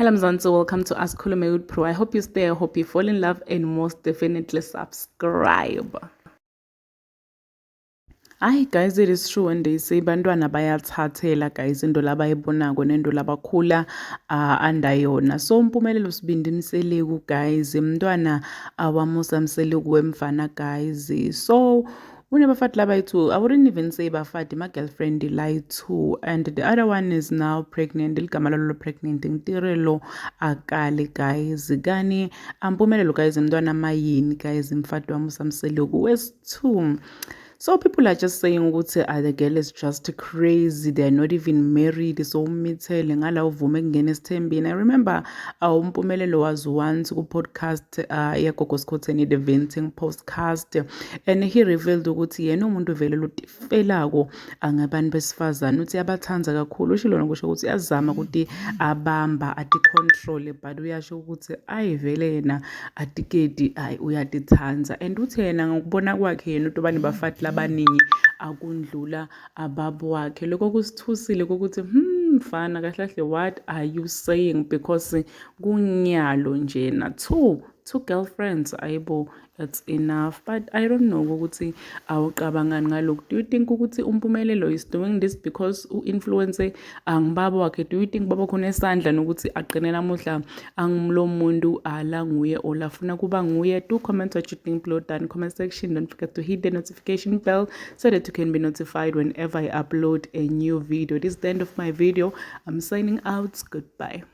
Hello Mzansi, welcome to Ask Khulume with Pro. I hope you stay, I hope you fall in love, and most definitely subscribe. Hayi guys, it is true when they say bantwana bayathathela guys into labayibonako nento labakhula under yona. So Mpumelelo Sibindi Mseleku guys, mntwana awamusa Mseleku wemfana guys. So unebafati labayi-two. I wouldn't even say bafati, my girlfriend layi-two, and the other one is now pregnant. Ligama lalo pregnant ngitirelo akale guys. Kani Mpumelelo guys mntwana mayini guys, mfati wamusa Mseleku wesi-two. So people are just saying ukuthi the girl is just crazy, they're not even married, so umithele ngala uvume kungena esithembini. I remember Mpumelelo was once ku-podcast yagogo Skhotheni, the venting podcast, and he revealed ukuthi yena umuntu vele lotifelako ngabantu besifazane, uthi abathanza kakhulu. Usho lona kusho ukuthi uyazama ukuthi abamba ati-control, but uyasho ukuthi ayi vele yena atikedi uyatithanza, and uthi yena ngokubona kwakhe yena utobani bafati labaningi akundlula ababo wakhe. Lokho kusithusile ukuthi mfana kahle kahle, what are you saying? Because kunyalo njena two girlfriends, ayibo, that's enough. But I don't know ukuthi awucabangani ngalokho. Do you think ukuthi uMpumelelo is doing this because u-influence angibaba wakhe? Do you think baba khona esandla nokuthi aqine namuhla angimlo muntu ala nguye or lafuna kuba nguye? Do comment what you think below down in the comment section. Don't forget to hit the notification bell so that you can be notified whenever I upload a new video. This is the end of my video. I'm signing out. Goodbye.